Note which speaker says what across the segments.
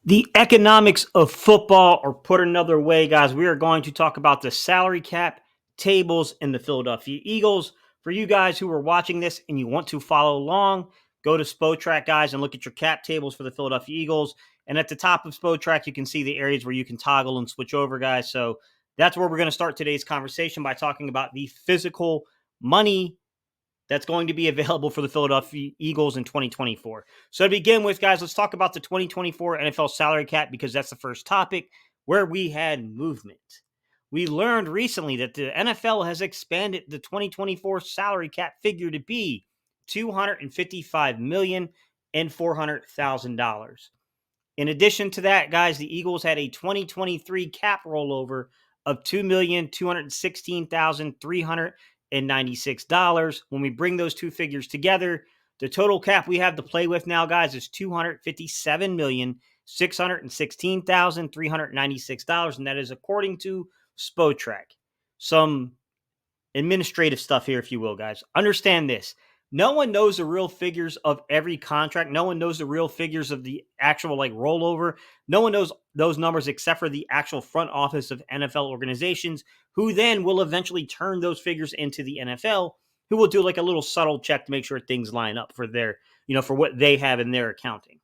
Speaker 1: The economics of football, or put another way, guys, we are going to talk about the salary cap tables in the Philadelphia Eagles. For you guys who are watching this and you want to follow along, go to SpoTrack, guys, and look at your cap tables for the Philadelphia Eagles. And at the top of SpoTrack, you can see the areas where you can toggle and switch over, guys. So that's where we're going to start today's conversation by talking about the physical money that's going to be available for the Philadelphia Eagles in 2024. So to begin with, guys, let's talk about the 2024 NFL salary cap because that's the first topic where we had movement. We learned recently that the NFL has expanded the 2024 salary cap figure to be $255,400,000. In addition to that, guys, the Eagles had a 2023 cap rollover of $2,216,396. When we bring those two figures together, the total cap we have to play with now, guys, is $257,616,396, and that is according to SpoTrack. Some administrative stuff here, if you will, guys. Understand this. No one knows the real figures of every contract. No one knows the real figures of the actual rollover. No one knows those numbers except for the actual front office of NFL organizations, who then will eventually turn those figures into the NFL, who will do a little subtle check to make sure things line up for their, for what they have in their accounting.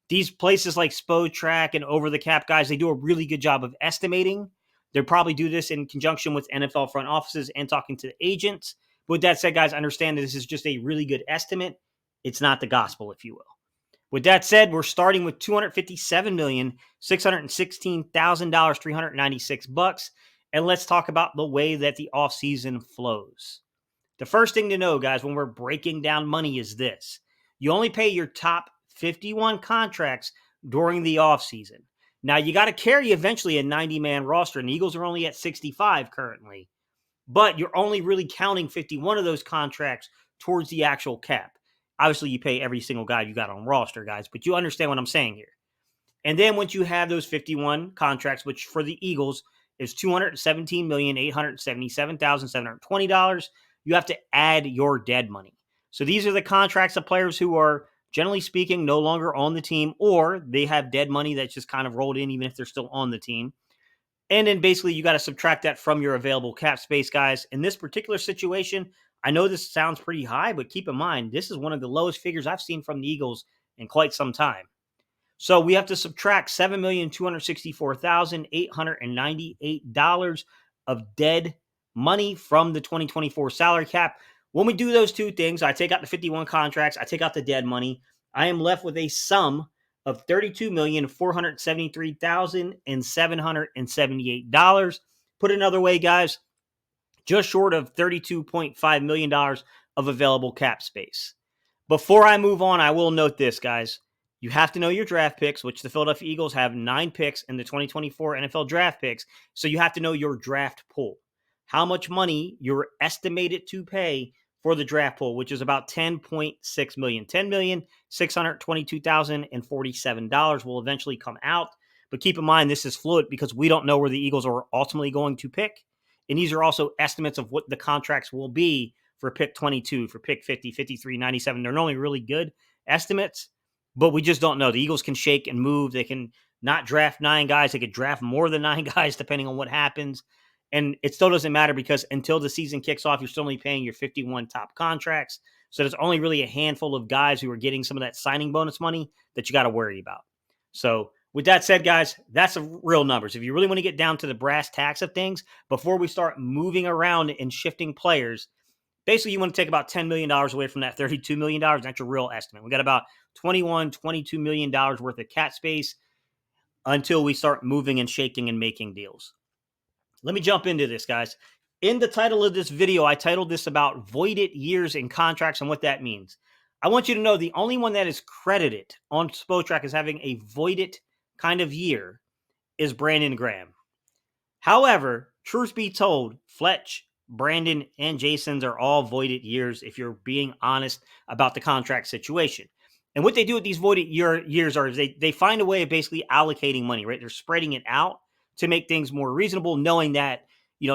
Speaker 1: These places like SpoTrack and Over the Cap, guys, they do a really good job of estimating. They'll probably do this in conjunction with NFL front offices and talking to the agents. But with that said, guys, understand that this is just a really good estimate. It's not the gospel, if you will. With that said, we're starting with $257,616,396. And let's talk about the way that the offseason flows. The first thing to know, guys, when we're breaking down money is this. You only pay your top 51 contracts during the offseason. Now, you got to carry eventually a 90-man roster, and the Eagles are only at 65 currently. But you're only really counting 51 of those contracts towards the actual cap. Obviously, you pay every single guy you got on roster, guys, but you understand what I'm saying here. And then once you have those 51 contracts, which for the Eagles is $217,877,720, you have to add your dead money. So these are the contracts of players who are, generally speaking, no longer on the team, or they have dead money that's just kind of rolled in even if they're still on the team. And then basically you got to subtract that from your available cap space, guys. In this particular situation, I know this sounds pretty high, but keep in mind, this is one of the lowest figures I've seen from the Eagles in quite some time. So we have to subtract $7,264,898 of dead money from the 2024 salary cap. When we do those two things, I take out the 51 contracts, I take out the dead money, I am left with a sum of $32,473,778. Put another way, guys, just short of $32.5 million of available cap space. Before I move on, I will note this, guys. You have to know your draft picks, which the Philadelphia Eagles have 9 picks in the 2024 NFL draft picks. So you have to know your draft pool, how much money you're estimated to pay for the draft pool, which is about $10.6 million. $10,622,047 will eventually come out. But keep in mind, this is fluid because we don't know where the Eagles are ultimately going to pick. And these are also estimates of what the contracts will be for pick 22, for pick 50, 53, 97. They're normally really good estimates, but we just don't know. The Eagles can shake and move. They can not draft 9 guys. They could draft more than 9 guys depending on what happens. And it still doesn't matter because until the season kicks off, you're still only paying your 51 top contracts. So there's only really a handful of guys who are getting some of that signing bonus money that you got to worry about. So with that said, guys, that's the real numbers. If you really want to get down to the brass tacks of things, before we start moving around and shifting players, basically you want to take about $10 million away from that $32 million. That's your real estimate. We got about $22 million worth of cap space until we start moving and shaking and making deals. Let me jump into this, guys. In the title of this video, I titled this about voided years in contracts and what that means. I want you to know the only one that is credited on SpoTrack as having a voided kind of year is Brandon Graham. However, truth be told, Fletch, Brandon, and Jason's are all voided years if you're being honest about the contract situation. And what they do with these voided years are they find a way of basically allocating money, right? They're spreading it out to make things more reasonable, knowing that,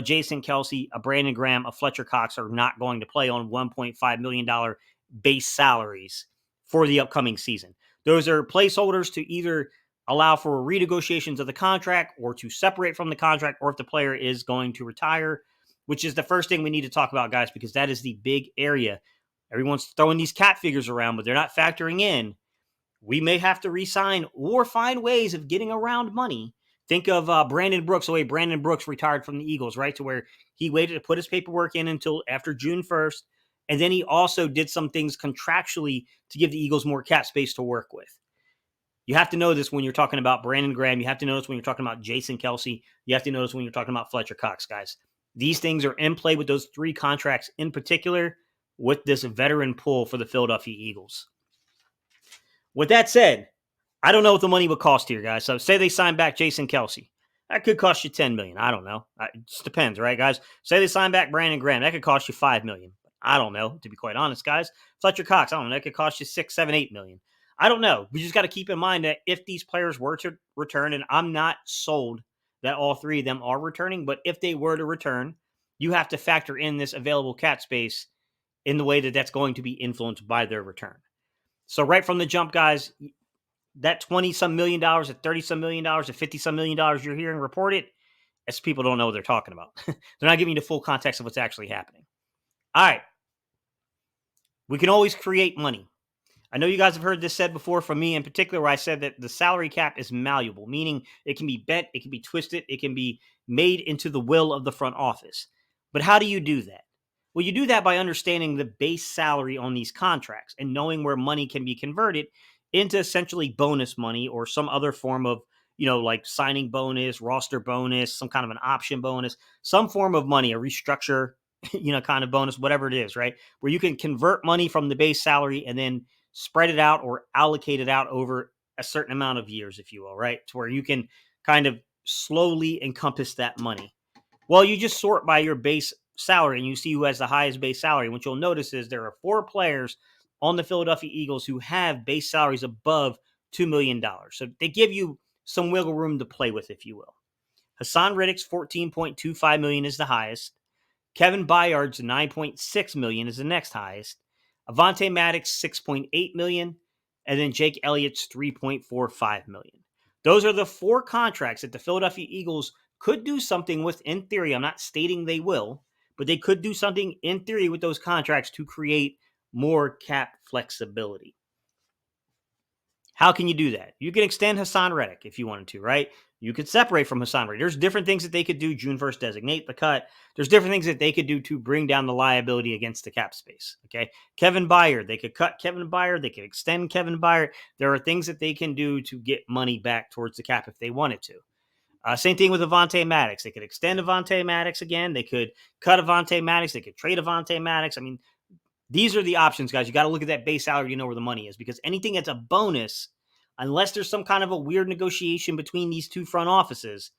Speaker 1: Jason Kelce, a Brandon Graham, a Fletcher Cox are not going to play on $1.5 million base salaries for the upcoming season. Those are placeholders to either allow for renegotiations of the contract or to separate from the contract, or if the player is going to retire, which is the first thing we need to talk about, guys, because that is the big area. Everyone's throwing these cap figures around, but they're not factoring in. We may have to re-sign or find ways of getting around money. Think of Brandon Brooks, the way Brandon Brooks retired from the Eagles, right? To where he waited to put his paperwork in until after June 1st. And then he also did some things contractually to give the Eagles more cap space to work with. You have to know this when you're talking about Brandon Graham. You have to know this when you're talking about Jason Kelsey. You have to know this when you're talking about Fletcher Cox, guys. These things are in play with those three contracts in particular with this veteran pool for the Philadelphia Eagles. With that said, I don't know what the money would cost here, guys. So say they sign back Jason Kelsey. That could cost you $10 million. I don't know. It just depends, right, guys? Say they sign back Brandon Graham. That could cost you $5 million. I don't know, to be quite honest, guys. Fletcher Cox, I don't know. That could cost you $6, $7, $8 million. I don't know. We just got to keep in mind that if these players were to return, and I'm not sold that all three of them are returning, but if they were to return, you have to factor in this available cap space in the way that that's going to be influenced by their return. So right from the jump, guys, that 20-some million dollars, at 30-some million dollars, at 50-some million dollars you're hearing reported, as people don't know what they're talking about. They're not giving you the full context of what's actually happening. All right. We can always create money. I know you guys have heard this said before from me in particular, where I said that the salary cap is malleable, meaning it can be bent, it can be twisted, it can be made into the will of the front office. But how do you do that? Well, you do that by understanding the base salary on these contracts and knowing where money can be converted into essentially bonus money or some other form of, like signing bonus, roster bonus, some kind of an option bonus, some form of money, a restructure, kind of bonus, whatever it is, right? Where you can convert money from the base salary and then spread it out or allocate it out over a certain amount of years, if you will, right? To where you can kind of slowly encompass that money. Well, you just sort by your base salary and you see who has the highest base salary. What you'll notice is there are 4 players on the Philadelphia Eagles who have base salaries above $2 million. So they give you some wiggle room to play with, if you will. Hassan Riddick's $14.25 million is the highest. Kevin Byard's $9.6 million is the next highest. Avonte Maddox, $6.8 million. And then Jake Elliott's $3.45 million. Those are the 4 contracts that the Philadelphia Eagles could do something with in theory. I'm not stating they will, but they could do something in theory with those contracts to create more cap flexibility. How can you do that? You can extend Hassan Reddick if you wanted to, right? You could separate from Hassan Reddick. There's different things that they could do. June 1st, designate the cut. There's different things that they could do to bring down the liability against the cap space, okay? Kevin Byard, they could cut Kevin Byard. They could extend Kevin Byard. There are things that they can do to get money back towards the cap if they wanted to. Same thing with Avonte Maddox. They could extend Avonte Maddox again. They could cut Avonte Maddox. They could trade Avonte Maddox. I mean, these are the options, guys. You got to look at that base salary to know where the money is, because anything that's a bonus, unless there's some kind of a weird negotiation between these two front offices,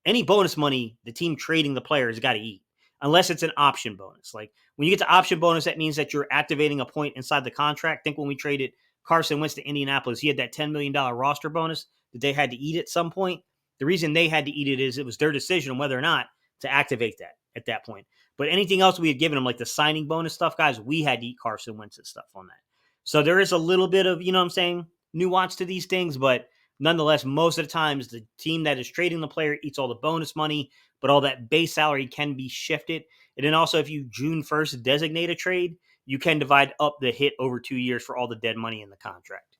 Speaker 1: any bonus money, the team trading the player has got to eat, unless it's an option bonus. Like when you get to option bonus, that means that you're activating a point inside the contract. Think when we traded Carson Wentz to Indianapolis, he had that $10 million roster bonus that they had to eat at some point. The reason they had to eat it is it was their decision on whether or not to activate that at that point. But anything else we had given them, like the signing bonus stuff, guys, we had to eat Carson Wentz's stuff on that. So there is a little bit of, nuance to these things, but nonetheless, most of the times the team that is trading the player eats all the bonus money, but all that base salary can be shifted. And then also, if you June 1st designate a trade, you can divide up the hit over 2 years for all the dead money in the contract.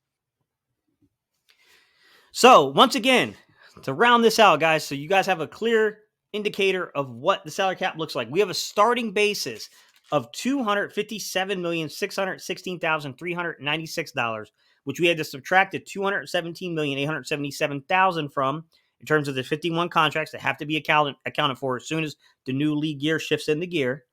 Speaker 1: So once again, to round this out, guys, so you guys have a clear indicator of what the salary cap looks like. We have a starting basis of $257,616,396, which we had to subtract the $217,877,000 from in terms of the 51 contracts that have to be accounted for as soon as the new league year shifts into gear.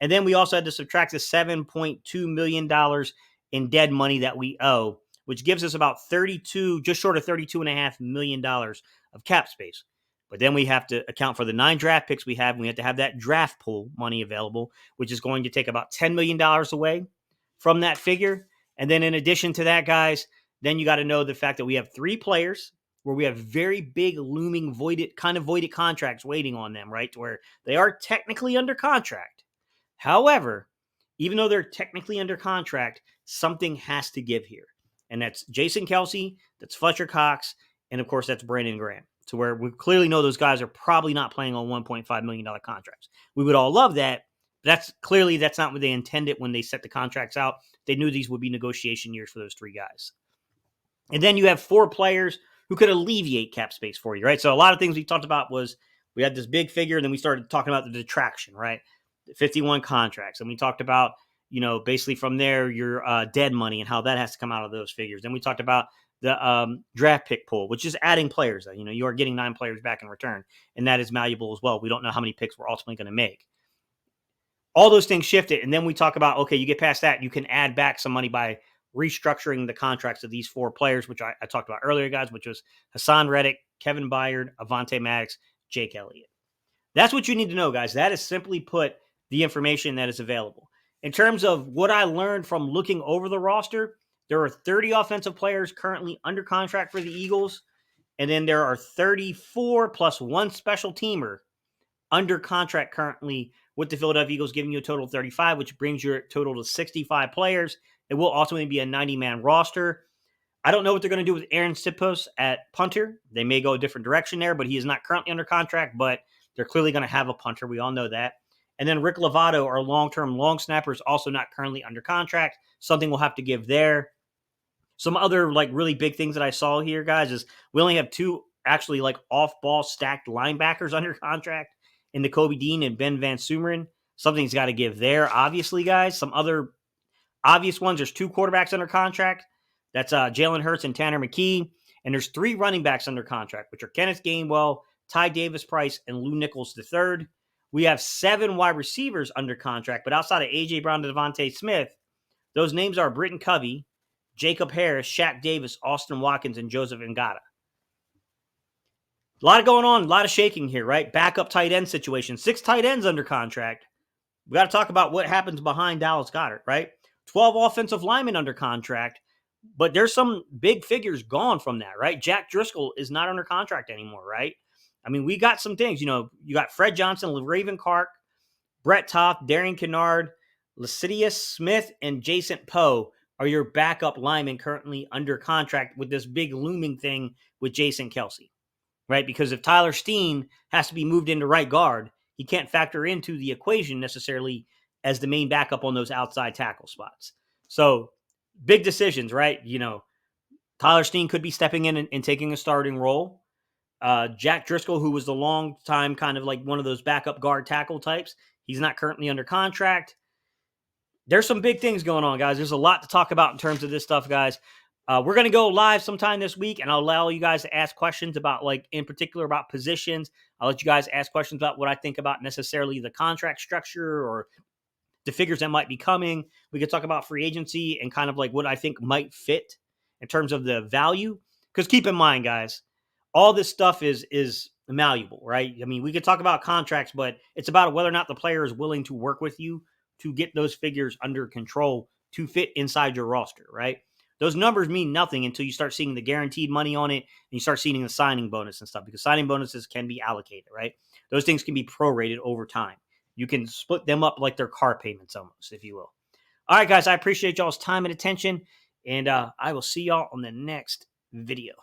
Speaker 1: And then we also had to subtract the $7.2 million in dead money that we owe, which gives us about just short of $32.5 million of cap space. But then we have to account for the 9 draft picks we have. We have to have that draft pool money available, which is going to take about $10 million away from that figure. And then in addition to that, guys, then you got to know the fact that we have 3 players where we have very big looming voided contracts waiting on them, right? To where they are technically under contract. However, even though they're technically under contract, something has to give here. And that's Jason Kelsey, that's Fletcher Cox, And of course, that's Brandon Graham. To where we clearly know those guys are probably not playing on $1.5 million contracts. We would all love that. But that's not what they intended when they set the contracts out. They knew these would be negotiation years for those three guys. And then you have 4 players who could alleviate cap space for you, right? So a lot of things we talked about was we had this big figure, and then we started talking about the detraction, right? 51 contracts. And we talked about, basically from there, your dead money and how that has to come out of those figures. Then we talked about the draft pick pool, which is adding players. You are getting 9 players back in return, and that is malleable as well. We don't know how many picks we're ultimately going to make. All those things shifted, and then we talk about, okay, you get past that, you can add back some money by restructuring the contracts of these 4 players, which I talked about earlier, guys, which was Hassan Reddick, Kevin Byard, Avonte Maddox, Jake Elliott. That's what you need to know, guys. That is simply put the information that is available. In terms of what I learned from looking over the roster, there are 30 offensive players currently under contract for the Eagles, and then there are 34 plus 1 special teamer under contract currently with the Philadelphia Eagles, giving you a total of 35, which brings your total to 65 players. It will ultimately be a 90-man roster. I don't know what they're going to do with Aaron Sipos at punter. They may go a different direction there, but he is not currently under contract, but they're clearly going to have a punter. We all know that. And then Rick Lovato, our long-term long snapper, is also not currently under contract. Something we'll have to give there. Some other really big things that I saw here, guys, is we only have 2 actually off-ball stacked linebackers under contract in Nakobe Dean and Ben Van Sumeren. Something's got to give there, obviously, guys. Some other obvious ones, there's 2 quarterbacks under contract. That's Jalen Hurts and Tanner McKee. And there's 3 running backs under contract, which are Kenneth Gainwell, Ty Davis-Price, and Lou Nichols III. We have 7 wide receivers under contract, but outside of A.J. Brown and Devontae Smith, those names are Britton Covey, Jacob Harris, Shaq Davis, Austin Watkins, and Joseph Ngata. A lot going on, a lot of shaking here, right? Backup tight end situation. 6 tight ends under contract. We got to talk about what happens behind Dallas Goedert, right? 12 offensive linemen under contract, but there's some big figures gone from that, right? Jack Driscoll is not under contract anymore, right? I mean, we got some things. You got Fred Johnson, Raven Clark, Brett Toth, Darian Kennard, Lasidius Smith, and Jason Poe are your backup linemen currently under contract with this big looming thing with Jason Kelsey, right? Because if Tyler Steen has to be moved into right guard, he can't factor into the equation necessarily as the main backup on those outside tackle spots. So big decisions, right? Tyler Steen could be stepping in and taking a starting role. Jack Driscoll, who was the long time kind of one of those backup guard tackle types, he's not currently under contract. There's some big things going on, guys. There's a lot to talk about in terms of this stuff, guys. We're going to go live sometime this week, and I'll allow you guys to ask questions about, in particular, about positions. I'll let you guys ask questions about what I think about necessarily the contract structure or the figures that might be coming. We could talk about free agency and kind of what I think might fit in terms of the value. Because keep in mind, guys, all this stuff is malleable, right? I mean, we could talk about contracts, but it's about whether or not the player is willing to work with you to get those figures under control to fit inside your roster, right? Those numbers mean nothing until you start seeing the guaranteed money on it and you start seeing the signing bonus and stuff, because signing bonuses can be allocated, right? Those things can be prorated over time. You can split them up like they're car payments almost, if you will. All right, guys, I appreciate y'all's time and attention, and I will see y'all on the next video.